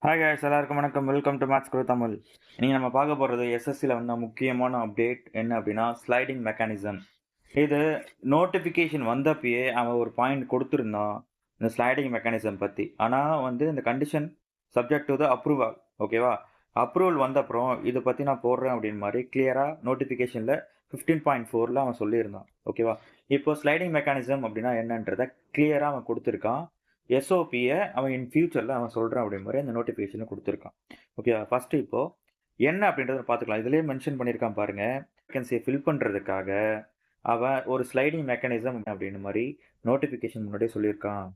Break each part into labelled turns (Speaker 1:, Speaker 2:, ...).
Speaker 1: Hi guys எல்லாருக்கும் வணக்கம். Welcome to maths குரு தமிழ். இன்னைக்கு நம்ம பார்க்க போகிறது எஸ்எஸ்சியில் வந்த முக்கியமான அப்டேட் என்ன அப்படின்னா ஸ்லைடிங் மெக்கானிசம். இது நோட்டிஃபிகேஷன் வந்தப்பயே அவன் ஒரு பாயிண்ட் கொடுத்துருந்தான் இந்த ஸ்லைடிங் மெக்கானிசம் பற்றி. ஆனால் இந்த condition subject to the approval. ஓகேவா? அப்ரூவல் வந்த அப்புறம் இதை பற்றி நான் போடுறேன் அப்படின்னு மாதிரி கிளியராக நோட்டிஃபிகேஷனில் 15.4 அவன் சொல்லியிருந்தான். ஓகேவா? இப்போ ஸ்லைடிங் மெக்கானிசம் அப்படின்னா என்னன்றதை கிளியராக அவன் கொடுத்துருக்கான். எஸ்ஓபியை அவன் இன் ஃபியூச்சரில் அவன் சொல்கிறான் அப்படி மாதிரி அந்த நோட்டிஃபிகேஷனை கொடுத்துருக்கான். ஓகேவா? ஃபஸ்ட்டு இப்போது என்ன அப்படின்றத பார்த்துக்கலாம். இதிலே மென்ஷன் பண்ணியிருக்கான் பாருங்கள். வேக்கன்சியை ஃபில் பண்ணுறதுக்காக அவன் ஒரு ஸ்லைடிங் மெக்கானிசம் அப்படின்னு மாதிரி நோட்டிஃபிகேஷன் முன்னாடியே சொல்லியிருக்கான்.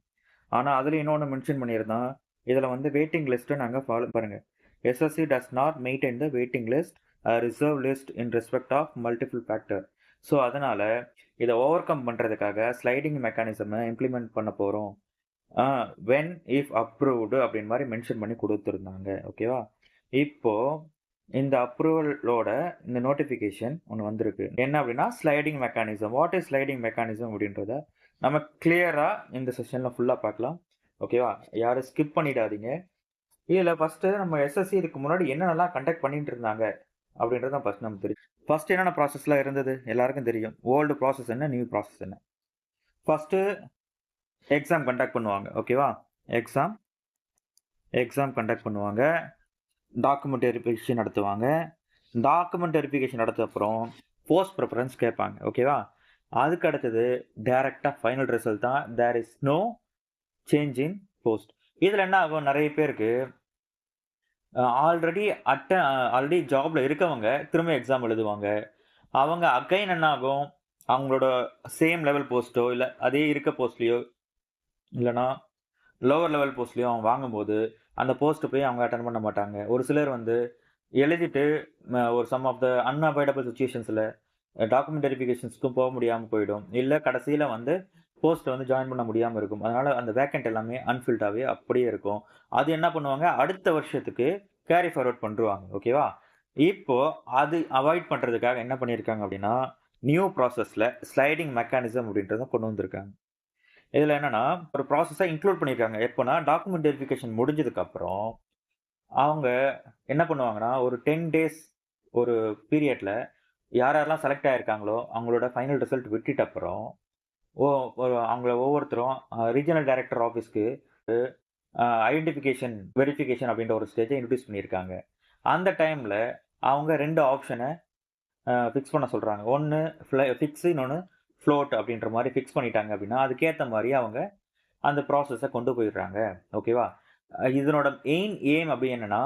Speaker 1: ஆனால் அதில் இன்னொன்று மென்ஷன் பண்ணியிருந்தான். இதில் வெயிட்டிங் லிஸ்ட்டை நாங்கள் ஃபாலோ பாருங்கள். SSC does not maintain the waiting list reserve list in respect of multiple factor. So அதனால் இதை ஓவர் கம் பண்ணுறதுக்காக ஸ்லைடிங் மெக்கானிசமை இம்ப்ளிமெண்ட் பண்ண போகிறோம். வென் இஃப் அப்ரூவ்டு அப்படின்னு மாதிரி மென்ஷன் பண்ணி கொடுத்துருந்தாங்க. ஓகேவா? இப்போது இந்த அப்ரூவலோட இந்த நோட்டிஃபிகேஷன் ஒன்று வந்திருக்கு. என்ன அப்படின்னா sliding mechanism. What is sliding mechanism அப்படின்றத நம்ம கிளியராக இந்த செஷனில் ஃபுல்லாக பார்க்கலாம். ஓகேவா? யாரும் ஸ்கிப் பண்ணிடாதீங்க. இதில் ஃபஸ்ட்டு நம்ம எஸ்எஸ்சி இதுக்கு முன்னாடி என்னென்னலாம் கண்டக்ட் பண்ணிட்டு இருந்தாங்க அப்படின்றது தான் ஃபஸ்ட் நமக்கு தெரியும். ஃபஸ்ட்டு என்னென்ன ப்ராசஸ்லாம் இருந்தது எல்லாருக்கும் தெரியும். ஓல்டு ப்ராசஸ் என்ன, நியூ ப்ராசஸ் என்ன. ஃபஸ்ட்டு எக்ஸாம் கண்டக்ட் பண்ணுவாங்க. ஓகேவா? எக்ஸாம் கண்டக்ட் பண்ணுவாங்க. டாக்குமெண்ட் வெரிஃபிகேஷன் நடத்துவாங்க. டாக்குமெண்ட் வெரிஃபிகேஷன் நடத்த அப்புறம் போஸ்ட் ப்ரிஃபரன்ஸ் கேட்பாங்க. ஓகேவா? அதுக்கு அடுத்தது டைரெக்டாக ஃபைனல் ரிசல்ட் தான். There is no change in post. இதில் என்ன ஆகும், நிறைய பேருக்கு ஆல்ரெடி ஜாபில் இருக்கவங்க திரும்ப எக்ஸாம் எழுதுவாங்க. அவங்க அகைன் என்ன ஆகும், அவங்களோட சேம் லெவல் போஸ்ட்டோ இல்லை அதே இருக்க போஸ்ட்லேயோ இல்லைனா லோவர் லெவல் போஸ்ட்லேயும் அவங்க வாங்கும்போது அந்த போஸ்ட்டு போய் அவங்க அட்டன் பண்ண மாட்டாங்க. ஒரு சிலர் எழுதிட்டு ஒரு சம் ஆஃப் த அன்அவாய்டபிள் சுச்சுவேஷன்ஸில் டாக்குமெண்ட் வெரிஃபிகேஷன்ஸ்க்கும் போக முடியாமல் போயிடும். இல்லை கடைசியில் போஸ்ட்டை ஜாயின் பண்ண முடியாமல் இருக்கும். அதனால் அந்த வேக்கண்ட் எல்லாமே அன்ஃபில்டாகவே அப்படியே இருக்கும். அது என்ன பண்ணுவாங்க, அடுத்த வருஷத்துக்கு கேரி ஃபார்வர்ட் பண்ணுவாங்க. ஓகேவா? இப்போது அது அவாய்ட் பண்ணுறதுக்காக என்ன பண்ணியிருக்காங்க அப்படின்னா நியூ ப்ராசஸில் ஸ்லைடிங் மெக்கானிசம் அப்படின்றத கொண்டு வந்திருக்காங்க. இதில் என்னென்னா ஒரு ப்ராசஸை இன்க்ளூட் பண்ணியிருக்காங்க. எப்போனா டாக்குமெண்ட் வெரிஃபிகேஷன் முடிஞ்சதுக்கப்புறம் அவங்க என்ன பண்ணுவாங்கன்னா ஒரு 10 days ஒரு பீரியடில் யாரெல்லாம் செலக்ட் ஆகிருக்காங்களோ அவங்களோட ஃபைனல் ரிசல்ட் விட்டுட்டு அப்புறம் அவங்கள ஒவ்வொருத்தரும் ரீஜனல் டைரக்டர் ஆஃபீஸ்க்கு ஐடென்டிஃபிகேஷன் வெரிஃபிகேஷன் அப்படின்ற ஒரு ஸ்டேஜை இன்ட்ரடியூஸ் பண்ணியிருக்காங்க. அந்த டைமில் அவங்க 2 ஆப்ஷனை ஃபிக்ஸ் பண்ண சொல்கிறாங்க. ஒன்று ஃபிக்ஸு, இன்னொன்று ஃப்ளோட் அப்படின்ற மாதிரி ஃபிக்ஸ் பண்ணிட்டாங்க அப்படின்னா அதுக்கேற்ற மாதிரி அவங்க அந்த ப்ராசஸை கொண்டு போயிடுறாங்க. ஓகேவா? இதனோட எய்ம் அப்படி என்னென்னா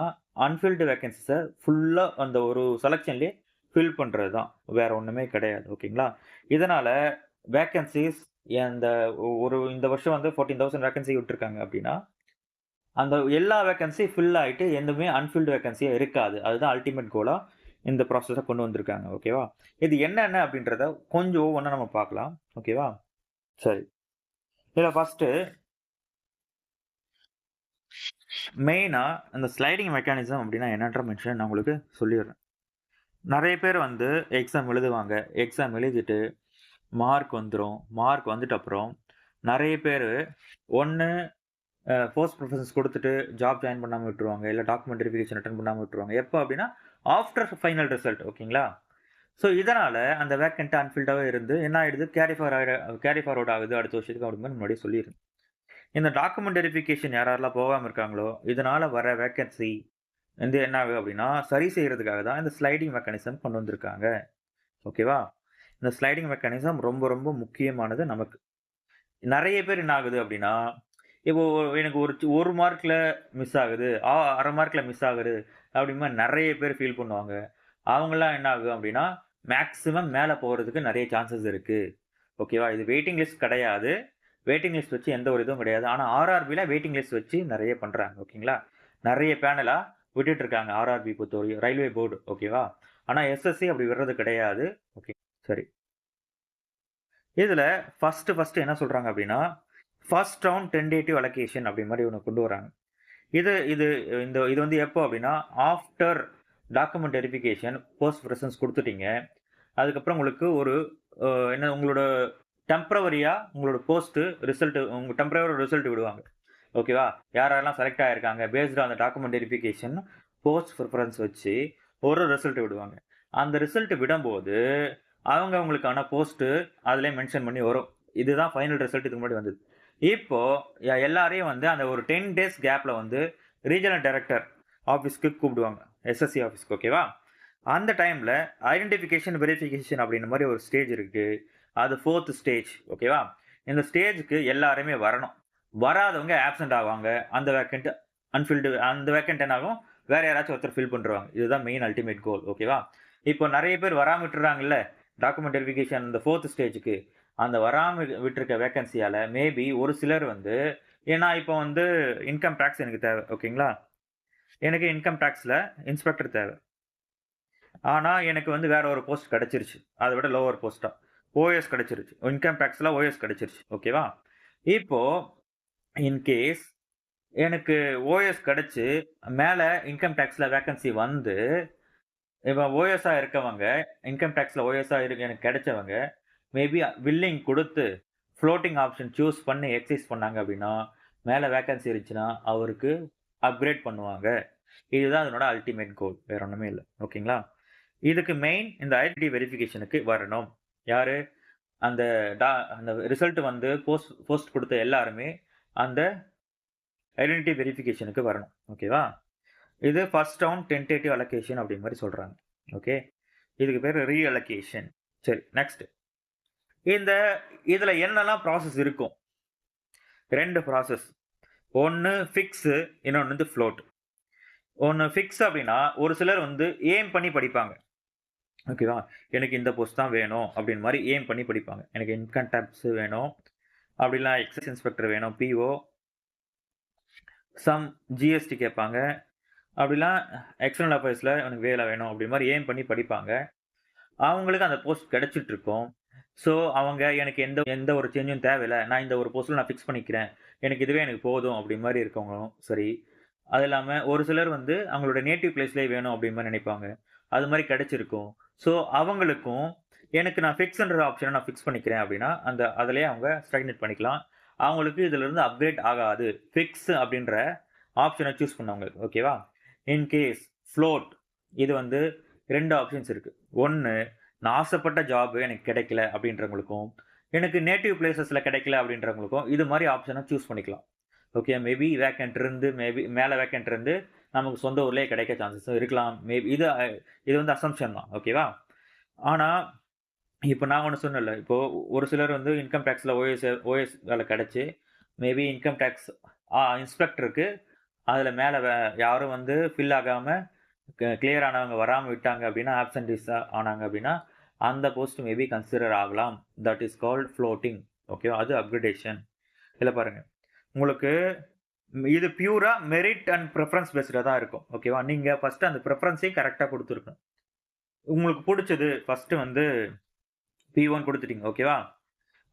Speaker 1: அன்ஃபில்டு வேக்கன்சிஸை ஃபுல்லாக அந்த ஒரு செலெக்ஷன்லேயே ஃபில் பண்ணுறது தான், வேறு ஒன்றுமே கிடையாது. ஓகேங்களா? இதனால் வேக்கன்சிஸ் இந்த வருஷம் 14,000 வேக்கன்சி விட்டுருக்காங்க அப்படின்னா அந்த எல்லா வேக்கன்சி ஃபில் ஆகிட்டு எதுவுமே அன்ஃபில்டு வேக்கன்சியாக இருக்காது. அதுதான் அல்டிமேட் கோலாக இந்த ப்ராசஸை கொண்டு வந்திருக்காங்க. ஓகேவா? இது என்னென்ன அப்படின்றத கொஞ்சம் ஒவ்வொன்றா நம்ம பார்க்கலாம். ஓகேவா? சரி, இதில் ஃபஸ்ட்டு மெயினாக அந்த ஸ்லைடிங் மெக்கானிசம் அப்படின்னா என்னன்ற மென்ஷன் நான் உங்களுக்கு சொல்லிடுறேன். நிறைய பேர் எக்ஸாம் எழுதுவாங்க. எக்ஸாம் எழுதிட்டு மார்க் வந்துடும். மார்க் வந்துட்டு அப்புறம் நிறைய பேர் ஒன்று போஸ்ட் ப்ரிஃபரன்ஸ் கொடுத்துட்டு ஜாப் ஜாயின் பண்ணாமல் விட்டுருவாங்க, இல்லை டாக்குமெண்ட் வெரிஃபிகேஷன் அட்டன் பண்ணாமல் விட்டுருவாங்க. எப்போ அப்படின்னா ஆஃப்டர் ஃபைனல் ரிசல்ட். ஓகேங்களா? ஸோ இதனால் அந்த வேக்கண்ட் அன்ஃபில்டாகவே இருந்து என்ன ஆகிடுது, கேரி ஃபார்வர்ட் ஆகுது அடுத்த வருஷத்துக்கு அப்படின்னு முன்னாடி சொல்லிடுது. இந்த டாக்குமெண்ட் வெரிஃபிகேஷன் யாரெல்லாம் போகாமல் இருக்காங்களோ இதனால் வர வேக்கன்சி என்ன ஆகுது அப்படின்னா சரி செய்கிறதுக்காக தான் இந்த ஸ்லைடிங் மெக்கானிசம் கொண்டு வந்திருக்காங்க. ஓகேவா? இந்த ஸ்லைடிங் மெக்கானிசம் ரொம்ப ரொம்ப முக்கியமானது. நமக்கு நிறைய பேர் என்ன ஆகுது அப்படின்னா இப்போது எனக்கு ஒரு மார்க்கில் மிஸ் ஆகுது, அரை மார்க்கில் மிஸ் ஆகுது அப்படிமா நிறைய பேர் ஃபீல் பண்ணுவாங்க. அவங்களாம் என்ன ஆகும் அப்படின்னா மேக்ஸிமம் மேலே போகிறதுக்கு நிறைய சான்சஸ் இருக்குது. ஓகேவா? இது வெயிட்டிங் லிஸ்ட் கிடையாது. வெயிட்டிங் லிஸ்ட் வச்சு எந்த ஒரு இதுவும் கிடையாது. ஆனால் ஆர்ஆர்பியில் வெயிட்டிங் லிஸ்ட் வச்சு நிறைய பண்ணுறாங்க. ஓகேங்களா? நிறைய பேனலாக விட்டுட்ருக்காங்க ஆர்ஆர்பி பொறுத்தவரையும், ரயில்வே போர்டு. ஓகேவா? ஆனால் எஸ்எஸ்சி அப்படி விடுறது கிடையாது. ஓகே, சரி. இதில் ஃபஸ்ட்டு என்ன சொல்கிறாங்க அப்படின்னா ஃபர்ஸ்ட் ரவுண்ட் டென்டேட்டிவ் அலோகேஷன் அப்படி மாதிரி ஒன்று கொண்டு வராங்க. இது எப்போ அப்படின்னா after document verification post preference கொடுத்துட்டீங்க. அதுக்கப்புறம் உங்களுக்கு ஒரு உங்களோட டெம்பரவரியாக உங்களோட போஸ்ட்டு ரிசல்ட்டு உங்கள் டெம்பரவரி ரிசல்ட் விடுவாங்க. ஓகேவா? யாரெல்லாம் செலக்ட் ஆயிருக்காங்க based on the document verification post preference வச்சு ஒரு ரிசல்ட் விடுவாங்க. அந்த ரிசல்ட் விடும்போது அவங்களுக்கான போஸ்ட் அதிலே மென்ஷன் பண்ணி வரும். இதுதான் ஃபைனல் ரிசல்ட் இதுக்கு முன்னாடி வந்தது. இப்போ எல்லாரையும் வந்து அந்த ஒரு 10 டேஸ் கேப்ல வந்து ரீஜனல் டைரக்டர் ஆஃபீஸ்க்கு கூப்பிடுவாங்க. எஸ்எஸ்சி ஆஃபீஸ்க்கு ஓகேவா? அந்த டைம்ல ஐடென்டிஃபிகேஷன், வெரிஃபிகேஷன் அப்படின்ற மாரி ஒரு ஸ்டேஜ் இருக்கு. அது 4த் ஸ்டேஜ் ஓகேவா? இந்த ஸ்டேஜ்க்கு எல்லாருமே வரணும். வராதவங்க ஆப்சென்ட் ஆவாங்க. அந்த வேக்கன்ட் அன்ஃபில்டு அந்த வேக்கன்ட் என்ன ஆகும்? வேற யாராச்சும் ஒருத்தர் ஃபில் பண்ருவாங்க. இதுதான் மெயின் அல்டிமேட் கோல் ஓகேவா? இப்போ நெறைய பேர் வராம விட்டுர்றாங்கல்ல, டாக்குமெண்ட் வெரிஃபிகேஷன் இந்த 4த் ஸ்டேஜ்க்கு. அந்த வராம விட்டுருக்க வேக்கன்சியால மேபி ஒரு சிலர் வந்து ஏன்னா இப்போ வந்து இன்கம் டாக்ஸ் எனக்கு தேவை ஓகேங்களா? எனக்கு இன்கம் டாக்ஸ்ல இன்ஸ்பெக்டர் தேவ. ஆனா, எனக்கு வந்து வேற ஒரு போஸ்ட் கிடைச்சிருச்சு. அத விட லோவர் போஸ்ட்டா. ஓஎஸ் கிடைச்சிருச்சு. இன்கம் டாக்ஸ்ல ஓஎஸ் கிடைச்சிருச்சு. ஓகேவா? இப்போ இன் கேஸ் எனக்கு ஓஎஸ் கிடைச்சு, மேல இன்கம் டாக்ஸ்ல வேக்கன்சி வந்து, இப்ப ஓஎஸ்ஸா இருக்கவங்க, இன்கம் டாக்ஸ்ல ஓஎஸ்ஸா எனக்கு கிடைச்சவங்க, மேபி வில்லிங் குடுத்து, ஃப்ளோட்டிங் ஆப்ஷன் சூஸ் பண்ணி எக்ஸர்சைஸ் பண்ணாங்க அப்படின்னா, மேல வேக்கன்சி இருந்துச்சுன்னா, அவருக்கு அப்கிரேட் பண்ணுவாங்க. இதுதான் அதனோட அல்டிமேட் கோல். வேற ஒண்ணுமே இல்ல. ஓகேங்களா? இதுக்கு மெயின் இந்த ஐடென்டிட்டி வெரிஃபிகேஷனுக்கு வரணும். யாரு? அந்த டா அந்த ரிசல்ட் வந்து போஸ்ட் குடுத்த எல்லாருமே அந்த ஐடென்டிட்டி வெரிஃபிகேஷனுக்கு வரணும். ஓகேவா? இது ஃபர்ஸ்ட் ரவுண்ட் டென்டேட்டிவ் அலோகேஷன் அப்படிங்கிற மாரி சொல்றாங்க. ஓகே. இதுக்கு பேரு ரீ அலோகேஷன். சரி நெக்ஸ்ட். இந்த இதுல என்னலாம் ப்ராசஸ் இருக்கும்? 2 ப்ராசஸ். ஒண்ணு ஃபிக்ஸ், இன்னொன்னு வந்து ஃப்ளோட். ஒண்ணு ஃபிக்ஸ் அப்படின்னா, ஒரு சிலர் வந்து எய்ம் பண்ணி படிப்பாங்க. ஓகேவா? எனக்கு இந்த போஸ்ட் தான் வேணும் அப்படின்னு மாரி எய்ம் பண்ணி படிப்பாங்க. எனக்கு இன்கம் டாக்ஸ் வேணும். அப்படி இல்ல எக்ஸைஸ் இன்ஸ்பெக்டர் வேணும். பிஓ. சம் ஜிஎஸ்டி கேட்பாங்க. அப்படிலாம் எக்ஸ்டர்னல் அஃபேர்ஸ்ல எனக்கு வேலை வேணும் அப்படி மாரி எய்ம் பண்ணி படிப்பாங்க. அவங்களுக்கு அந்த போஸ்ட் கிடைச்சிட்டு இருக்கும். ஸோ, அவங்க எனக்கு எந்த எந்த ஒரு சேஞ்சும் தேவையில்ல. நான் இந்த ஒரு போஸ்ட்ல நான் ஃபிக்ஸ் பண்ணிக்கிறேன். எனக்கு இதுவே எனக்கு போதும் அப்படி மாரி இருக்கவங்களும் சரி. அது இல்லாம ஒரு சிலர் வந்து அவங்களோட நேட்டிவ் பிளேஸ்லயே வேணும் அப்படி மாரி நினைப்பாங்க. அது மாரி கிடைச்சிருக்கும். ஸோ, அவங்களுக்கும் எனக்கு நான் ஃபிக்ஸ்ன்ற ஆப்ஷன நான் ஃபிக்ஸ் பண்ணிக்கிறேன் அப்படின்னா, அதிலேயே அவங்க ஸ்டக்னேட் பண்ணிக்கலாம். அவங்களுக்கு இதிலிருந்து அப்கிரேட் ஆகாது. ஃபிக்ஸ் அப்படின்ற ஆப்ஷன சூஸ் பண்ணவங்களுக்கு. ஓகேவா? இன் கேஸ் ஃப்ளோட் இது வந்து 2 ஆப்ஷன்ஸ் இருக்கு. 1 நான் ஆசைப்பட்ட ஜாப் எனக்கு கிடைக்கல அப்படின்றவங்களுக்கும், எனக்கு நேட்டிவ் பிளேஸஸ்ல கிடைக்கல அப்படின்றவங்களுக்கும், இது மாரி ஆப்ஷன சூஸ் பண்ணிக்கலாம். ஓகே. மேபி வேக்கன்ட் இருந்து மேல வேக்கன்ட் இருந்து நமக்கு சொந்த ஊர்லயே கிடைக்க சான்சஸும் இருக்கலாம். மேபி இது வந்து அசம்ப்ஷன் தான். ஓகேவா? ஆனா, இப்ப நான் ஒண்ணு சொன்னேன்ல. இப்போ ஒரு சிலர் வந்து இன்கம் டாக்ஸ்ல ஓஎஸ் வேலை கிடைச்சு, மேபி இன்கம் டாக்ஸ் இன்ஸ்பெக்டருக்கு அதுல மேல யாரும் வந்து ஃபில் ஆகாம கிளியர் ஆனவங்க வராம விட்டாங்க அப்படின்னா, ஆப்சென்டீஸா ஆனாங்க அப்படின்னா, அந்த போஸ்ட் மேபி கன்சிடர் ஆகலாம். That is called floating. ஓகேவா? அது அப்கிரேடேஷன். இதுல பாருங்க. உங்களுக்கு இது பியூரா மெரிட் அண்ட் பிரெஃபரன்ஸ் பேஸ்டா தான் இருக்கும். ஓகேவா? நீங்க ஃபர்ஸ்ட் அந்த பிரெஃபரன்ஸையும் கரெக்ட்டா குடுத்துருக்கணும். உங்களுக்கு புடிச்சது ஃபர்ஸ்ட் வந்து P1 குடுத்துட்டீங்க. ஓகேவா?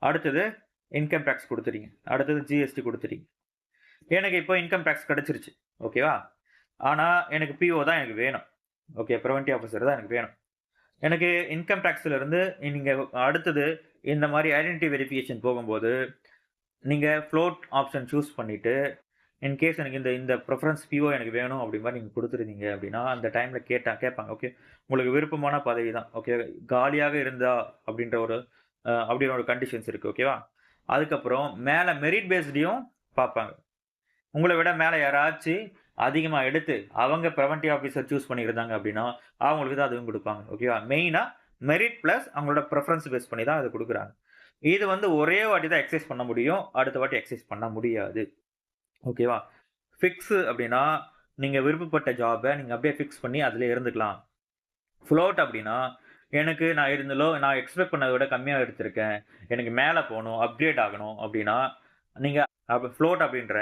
Speaker 1: அடுத்தது இன்கம் டாக்ஸ் குடுத்துட்டீங்க. அடுத்தது ஜிஎஸ்டி குடுத்துட்டீங்க. எனக்கு இப்போ இன்கம் டாக்ஸ் கிடைச்சிருச்சு. ஓகேவா? ஆனா எனக்கு பிஓ தான் எனக்கு வேணும். ஓகே. பிரிவென்டிவ் ஆஃபீசர் தான் எனக்கு வேணும். எனக்கு இன்கம் டாக்ஸ்ல இருந்து நீங்க அடுத்தது இந்த மாரி ஐடென்டிட்டி வெரிஃபிகேஷன் போகும்போது, நீங்க ஃப்ளோட் ஆப்ஷன் சூஸ் பண்ணிட்டு, இன் கேஸ் எனக்கு இந்த இந்த பிரெஃபரன்ஸ் பிஓ எனக்கு வேணும் அப்படி மாரி நீங்க குடுத்துருந்தீங்க அப்படின்னா, அந்த டைம்ல கேட்பாங்க. ஓகே. உங்களுக்கு விருப்பமான பதவி தான். ஓகே. காலியாக இருந்தா அப்படின்ற ஒரு அப்படின்னு ஒரு கண்டிஷன்ஸ் இருக்கு. ஓகேவா? அதுக்கப்புறம் மேல மெரிட் பேஸ்ட்லயும் பார்ப்பாங்க. உங்கள விட மேல யாராச்சு அதிகமா எடுத்து, அவங்க பிரிவென்டிவ் ஆஃபீசர் சூஸ் பண்ணியிருந்தாங்க அப்படின்னா, அவங்களுக்கு தான் அதுவும் குடுப்பாங்க. ஓகேவா? மெயினா மெரிட் பிளஸ் அவங்களோட பிரெஃபரன்ஸ் பேஸ் பண்ணி தான் அத குடுக்குறாங்க. இது வந்து ஒரே வாட்டி தான் எக்சர்சைஸ் பண்ண முடியும். அடுத்த வாட்டி எக்சர்சைஸ் பண்ண முடியாது. ஓகேவா? ஃபிக்ஸ் அப்படின்னா, நீங்க விருப்பப்பட்ட ஜாப நீங்க அப்படியே ஃபிக்ஸ் பண்ணி அதிலே இருந்துக்கலாம். ஃப்ளோட் அப்படின்னா, எனக்கு நான் எக்ஸ்பெக்ட் பண்ணத விட கம்மியா எடுத்திருக்கேன். எனக்கு மேல போணும், அப்கிரேட் ஆகணும் அப்படின்னா, நீங்க ஃப்ளோட் அப்படின்ற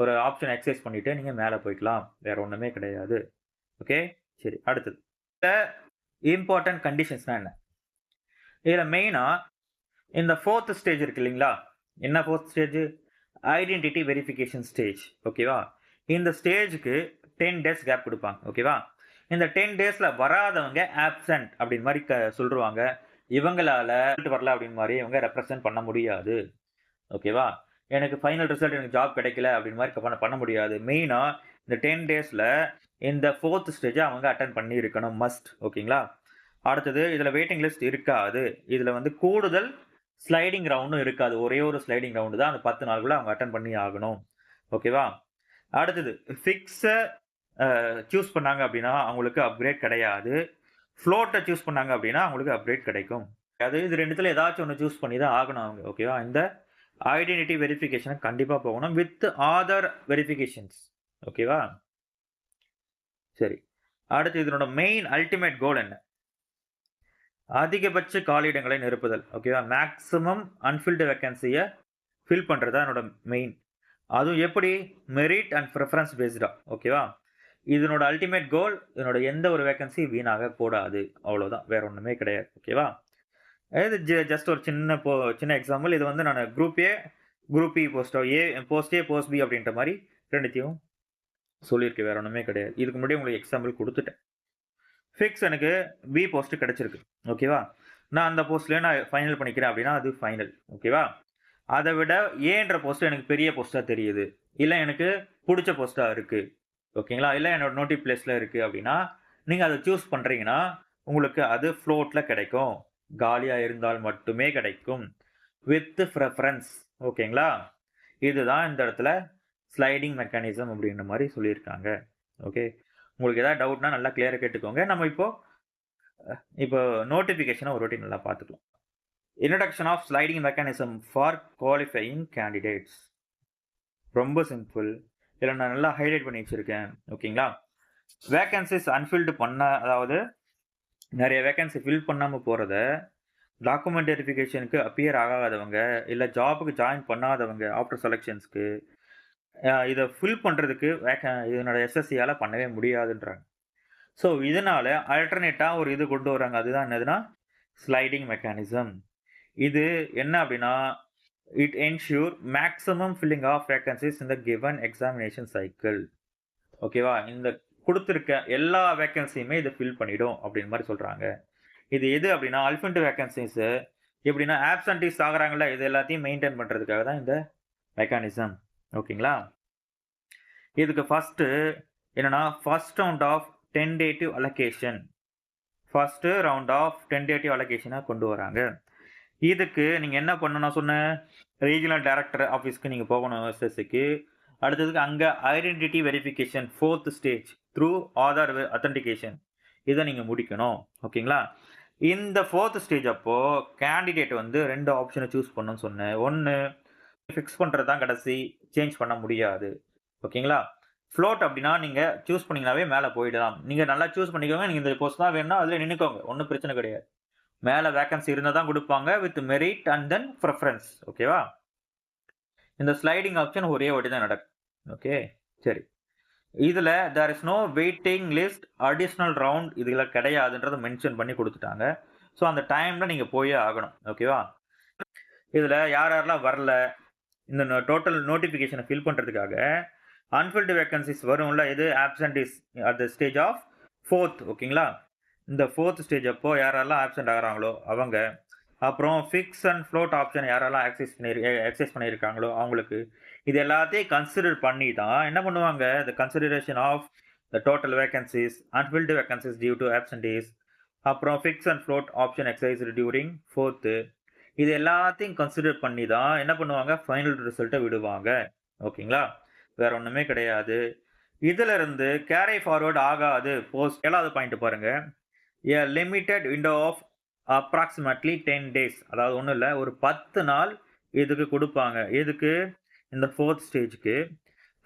Speaker 1: ஒரு ஆப்ஷன் எக்சர்சைஸ் பண்ணிட்டு நீங்க மேல போய்க்கலாம். வேற ஒண்ணுமே கிடையாது. ஓகே. சரி அடுத்தது. இந்த இம்பார்ட்டன்ட் கண்டிஷன்ஸ்னா என்ன? இதுல மெயினா இந்த 4த் ஸ்டேஜ் இருக்கு இல்லீங்களா? என்ன 4த் ஸ்டேஜ்? Identity verification stage. ஓகேவா? இந்த ஸ்டேஜ்க்கு 10 டேஸ் கேப் குடுப்பாங்க. ஓகேவா? இந்த 10 டேஸ்ல வராதவங்க ஆப்சென்ட் அப்படின்னு மாரி சொல்ருவாங்க. இவங்களால வரல அப்படின்னு மாரி இவங்க ரெப்ரசன்ட் பண்ண முடியாது. ஓகேவா? எனக்கு ஃபைனல் ரிசல்ட் எனக்கு ஜாப் கிடைக்கல அப்படின்னு மாரி பண்ண முடியாது. மெயினா இந்த 10 டேஸ்ல இந்த 4த் ஸ்டேஜ அவங்க அட்டெண்ட் பண்ணி இருக்கணும் மஸ்ட். ஓகேங்களா? அடுத்தது இதுல வெயிட்டிங் லிஸ்ட் இருக்காது. இதுல வந்து கூடுதல் ஸ்லைடிங் ரவுண்டும் இருக்காது. ஒரே ஒரு ஸ்லைடிங் ரவுண்ட் தான் அந்த 10 நாளுக்குள்ள அவங்க அட்டெண்ட் பண்ணி ஆகணும். ஓகேவா? அடுத்தது ஃபிக்ஸ சூஸ் பண்ணாங்க அப்படின்னா, அவங்களுக்கு அப்கிரேட் கிடையாது. ஃப்ளோட்ட சூஸ் பண்ணாங்க அப்படின்னா, அவங்களுக்கு அப்கிரேட் கிடைக்கும். அது இது 2த்துல ஏதாச்சும் ஒண்ணு சூஸ் பண்ணி தான் ஆகணும் அவங்க. ஓகேவா? இந்த ஐடென்டிட்டி வெரிஃபிகேஷன் கண்டிப்பா போகணும். With Aadhaar verifications. ஓகேவா? சரி. அடுத்து இதனோட மெயின் அல்டிமேட் கோல் என்ன? அதிகபட்ச காலியிடங்களை நிரப்புதல். ஓகேவா? மேக்ஸிமம் அன்ஃபில்டு வேக்கன்சிய ஃபில் பண்றது தான் என்னோட மெயின். அதுவும் எப்படி? மெரிட் அண்ட் பிரெஃபரன்ஸ் பேஸ்டா. ஓகேவா? இதனோட அல்டிமேட் கோல் இதனோட எந்த ஒரு வேக்கன்சி வீணாக கூடாது. அவ்வளோதான். வேற ஒண்ணுமே கிடையாது. ஓகேவா? இது ஜஸ்ட் ஒரு சின்ன எக்ஸாம்பிள். இது வந்து நானு group A, group B post A, post B அப்படின்ற மாரி 2த்தையும் சொல்லியிருக்கேன். வேற ஒண்ணுமே கிடையாது. இதுக்கு முன்னாடி உங்களுக்கு எக்ஸாம்பிள் குடுத்துட்டேன். ஃபிக்ஸ் எனக்கு பி போஸ்ட் கிடைச்சிருக்கு. ஓகேவா? நான் அந்த போஸ்ட்லயே நான் ஃபைனல் பண்ணிக்கிறேன் அப்படின்னா, அது ஃபைனல். ஓகேவா? அத விட ஏன்ற போஸ்ட் எனக்கு பெரிய போஸ்ட்டா தெரியுது. இல்ல எனக்கு புடிச்ச போஸ்ட்டா இருக்கு. ஓகேங்களா? இல்ல என்னோட நோட்டிவ் பிளேஸ்ல இருக்கு அப்படின்னா, நீங்க அத சூஸ் பண்றீங்கன்னா, உங்களுக்கு அது ஃப்ளோட்ல கிடைக்கும். காலியா இருந்தால் மட்டுமே கிடைக்கும். With preference. ஓகேங்களா? இதுதான் இந்த இடத்துல ஸ்லைடிங் மெக்கானிசம் அப்படின்ற மாரி சொல்லியிருக்காங்க. ஓகே. உங்களுக்கு ஏதாவது டவுட்னா நல்லா கிளியரா கேட்டுக்கோங்க. நம்ம இப்போ நோட்டிஃபிகேஷன ஒரு வாட்டி நல்லா பார்த்துக்கலாம். Introduction of sliding mechanism for qualifying candidates. ரொம்ப சிம்பிள். இதில நான் நல்லா ஹைலைட் பண்ணி வச்சிருக்கேன். ஓகேங்களா? வேக்கன்ஸிஸ் அன்ஃபில்டு அதாவது நெறைய வேக்கன்சி ஃபில் பண்ணாம போறத, டாக்குமெண்ட் வெரிஃபிகேஷனுக்கு அப்பியர் ஆகாதவங்க, இல்ல ஜாப்க்கு ஜாயின் பண்ணாதவங்க ஆஃப்டர் செலக்ஷன்ஸ்க்கு இத ஃபில் பண்றதுக்கு இதனோட எஸ்எஸ்சியால பண்ணவே முடியாதுன்றாங்க. ஸோ, இதனால ஆல்டர்னேட்டா ஒரு இது கொண்டு வராங்க. அதுதான் என்னதுன்னா, ஸ்லைடிங் மெக்கானிசம். இது என்ன அப்டின்னா, it ensure maximum filling of vacancies in the given examination cycle. ஓகேவா? இந்த குடுத்திருக்க எல்லா வேக்கன்ஸியுமே இது ஃபில் பண்ணிடும் அப்டின்ற மாரி சொல்றாங்க. இது எது அப்டின்னா, அல்ஃபன்ட் வேக்கன்ஸீஸ் எப்டின்னா, ஆப்சென்டீஸ் ஆகுறாங்கல்ல, இது எல்லாத்தையும் மெயின்டெயின் பண்றதுக்காக தான் இந்த மெக்கானிசம். ஓகேங்களா? இதுக்கு ஃபர்ஸ்ட்டு என்னன்னா, first round of tentative allocation. First round of tentative அலோகேஷன கொண்டு வராங்க. இதுக்கு நீங்க என்ன பண்ணணும் நான் சொன்னேன்? ரீஜினல் டைரக்டர் ஆஃபீஸ்க்கு நீங்க போகணும் எஸ்எஸ்சிக்கு. அடுத்ததுக்கு அங்க ஐடென்டிட்டி வெரிஃபிகேஷன் 4த் ஸ்டேஜ் த்ரூ ஆதார் ஆத்தென்டிகேஷன். இத நீங்க முடிக்கணும். ஓகேங்களா? இந்த 4த் ஸ்டேஜ் அப்போ கேண்டிடேட் வந்து 2 ஆப்ஷன சூஸ் பண்ணணும்னு சொன்னேன். 1 ஃபிக்ஸ் பண்றது தான் கடைசி. சேஞ்ச் பண்ண முடியாது. ஓகேங்களா? ஃப்ளோட் அப்டின்னா நீங்க சூஸ் பண்ணீங்கனாவே மேல போயிடலாம். நீங்க நல்லா சூஸ் பண்ணிக்கோங்க. நீங்க இந்த போஸ்ட் தான் வேணும்னா அதிலே நின்னுக்கோங்க. ஒண்ணும் பிரச்சனை கிடையாது. மேல வேக்கன்சி இருந்தா தான் குடுப்பாங்க. With merit and then preference. ஓகேவா? இந்த ஸ்லைடிங் ஆப்ஷன் ஒரே வாட்டி தான் நடக்கும். ஓகே. சரி. இதுல there is no waiting list, additional round இதுல கிடையாதுன்றத மென்ஷன் பண்ணி குடுத்துட்டாங்க. ஸோ அந்த டைம்ல நீங்க போயே ஆகணும். ஓகேவா? இதுல யாரெல்லாம் வரல, இந்த டோட்டல் நோட்டிஃபிகேஷன ஃபில் பண்றதுக்காக அன்ஃபில்டு வேக்கன்ஸீஸ் வரும்ல. இது ஆப்சென்டீஸ் அட் த ஸ்டேஜ் ஆஃப் 4த். ஓகேங்களா? இந்த 4த் ஸ்டேஜ் அப்போ யாரெல்லாம் ஆப்சென்ட் ஆகுறாங்களோ அவங்க. அப்புறம் ஃபிக்ஸ் அண்ட் ஃப்ளோட் ஆப்ஷன் யாரெல்லாம் எக்ஸர்சைஸ் பண்ணியிருக்காங்களோ அவங்களுக்கு. இது எல்லாத்தையும் கன்சிடர் பண்ணி தான் என்ன பண்ணுவாங்க, the consideration of the total vacancies, unfilled vacancies due to absentees, அப்புறம் fix and float option exercised during 4த். இது எல்லாத்தையும் கன்சிடர் பண்ணி தான் என்ன பண்ணுவாங்க, ஃபைனல் ரிசல்ட்ட விடுவாங்க. ஓகேங்களா? வேற ஒண்ணுமே கிடையாது. இதிலிருந்து கேரி ஃபார்வர்ட் ஆகாது. 7வது பாயிண்ட் பாருங்க. A limited window of approximately 10 days. அதாவது ஒண்ணும் இல்ல. ஒரு 10 நாள் இதுக்கு குடுப்பாங்க. எதுக்கு? இந்த 4த் ஸ்டேஜ்க்கு.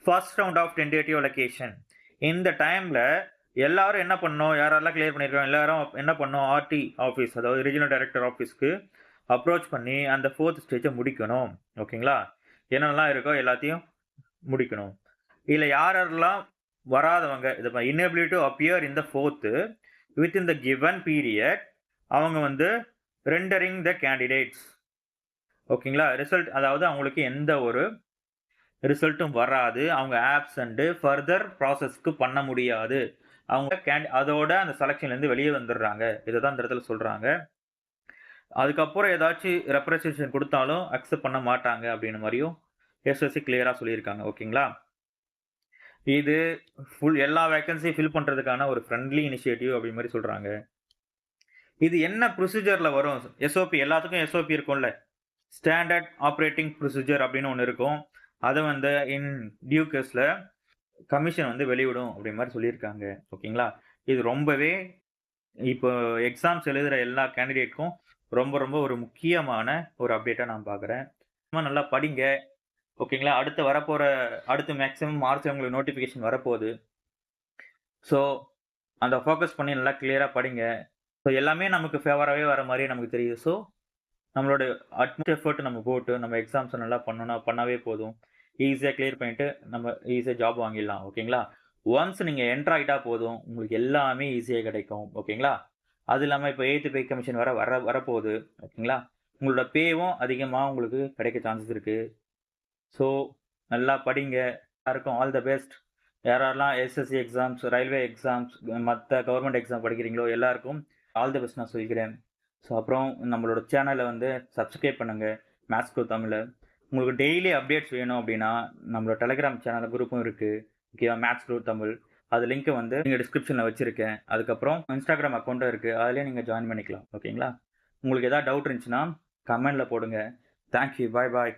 Speaker 1: First round of tentative allocation. இந்த டைம்ல எல்லாரும் என்ன பண்ணணும்? யாரெல்லாம் கிளியர் பண்ணியிருக்காங்க எல்லாரும் என்ன பண்ணணும்? ஆர்டி ஆஃபீஸ் அதாவது ரீஜினல் டைரக்டர் ஆஃபீஸ்க்கு அப்ரோச் பண்ணி அந்த 4த் ஸ்டேஜ முடிக்கணும். ஓகேங்களா? என்னென்னலாம் இருக்கோ எல்லாத்தையும் முடிக்கணும். இதுல யாரெல்லாம் வராதவங்க, inability to appear in the 4த் வித்தின் த கிவன் பீரியட் அவங்க வந்து ரெண்டரிங் த கேண்டிடேட்ஸ். ஓகேங்களா? ரிசல்ட் அதாவது அவங்களுக்கு எந்த ஒரு ரிசல்ட்டும் வராது. அவங்க ஆப்சென்ட் ஃபர்தர் ப்ராசஸ்க்கு பண்ண முடியாது. அவங்க அதோட அந்த செலக்ஷன்லேருந்து வெளியே வந்துடுறாங்க. இத தான் இந்த இடத்துல சொல்றாங்க. அதுக்கப்புறம் ஏதாச்சும் ரெப்ரசன்டேஷன் குடுத்தாலும் அக்செப்ட் பண்ண மாட்டாங்க அப்படின்ற மாரியும் எஸ்எஸ்சி கிளியரா சொல்லியிருக்காங்க. ஓகேங்களா? இது எல்லா வேக்கன்சி ஃபில் பண்றதுக்கான ஒரு ஃப்ரெண்ட்லி இனிஷியேட்டிவ் அப்படி மாரி சொல்றாங்க. இது என்ன ப்ரொசீஜர்ல வரும்? எஸ்ஓபி எல்லாத்துக்கும் எஸ்ஓபி இருக்கும்ல. ஸ்டாண்டர்ட் ஆப்பரேட்டிங் ப்ரொசீஜர் அப்படின்னு ஒண்ணு இருக்கும். அத வந்து இன் டியூ கேஸ்ல கமிஷன் வந்து வெளியிடும் அப்படி மாரி சொல்லியிருக்காங்க. ஓகேங்களா? இது ரொம்பவே இப்போ எக்ஸாம்ஸ் எழுதுற எல்லா கேண்டிடேட்க்கும் ரொம்ப ரொம்ப ஒரு முக்கியமான ஒரு அப்டேட்டா நான் பார்க்குறேன். சும்மா நல்லா படிங்க. ஓகேங்களா? அடுத்து மேக்ஸிமம் மார்ச் உங்களுக்கு நோட்டிஃபிகேஷன் வரப்போது. ஸோ, அந்த ஃபோக்கஸ் பண்ணி நல்லா கிளியரா படிங்க. ஸோ, எல்லாமே நமக்கு ஃபேவராவே வர மாரி நமக்கு தெரியுது. ஸோ, நம்மளோட அட்மோஸ்ட் எஃபோர்ட் நம்ம போட்டு நம்ம எக்ஸாம்ஸ நல்லா பண்ணாவே போதும். ஈஸியா கிளியர் பண்ணிட்டு நம்ம ஈஸியா ஜாப் வாங்கிடலாம். ஓகேங்களா? ஒன்ஸ் நீங்க என்டர் ஆயிட்டா போதும். உங்களுக்கு எல்லாமே ஈஸியா கிடைக்கும். ஓகேங்களா? அது இல்லாம இப்ப 8த் பே கமிஷன் வரப்போகுது. ஓகேங்களா? உங்களோட பேவும் அதிகமா உங்களுக்கு கிடைக்க சான்சஸ் இருக்கு. ஸோ, நல்லா படிங்க. எல்லாருக்கும் ஆல் த பெஸ்ட். யாரெல்லாம் எஸ்எஸ்சி எக்ஸாம்ஸ், ரயில்வே எக்ஸாம்ஸ், மத்த கவர்ன்மென்ட் எக்ஸாம் படிக்கிறீங்களோ எல்லாருக்கும் ஆல் த பெஸ்ட் நான் சொல்லிக்கிறேன். ஸோ, அப்புறம் நம்மளோட சேனல வந்து சப்ஸ்கிரைப் பண்ணுங்க. மேத்ஸ் ப்ரோ தமிழ. உங்களுக்கு டெய்லி அப்டேட்ஸ் வேணும் அப்டின்னா, நம்மளோட டெலகிராம் சேனல் குரூப்பும் இருக்கு. ஓகேவா? Maths bro Tamil. அது லிங்க் வந்து நீங்க டிஸ்கிரிப்ஷன்ல வச்சிருக்கேன். அதுக்கப்புறம் இன்ஸ்டாகிராம் அக்கவுண்டும் இருக்கு. அதிலயே நீங்க ஜாயின் பண்ணிக்கலாம். ஓகேங்களா? உங்களுக்கு ஏதாவது டவுட் இருந்துச்சுன்னா, கமெண்ட்ல போடுங்க. Thank you. Bye bye.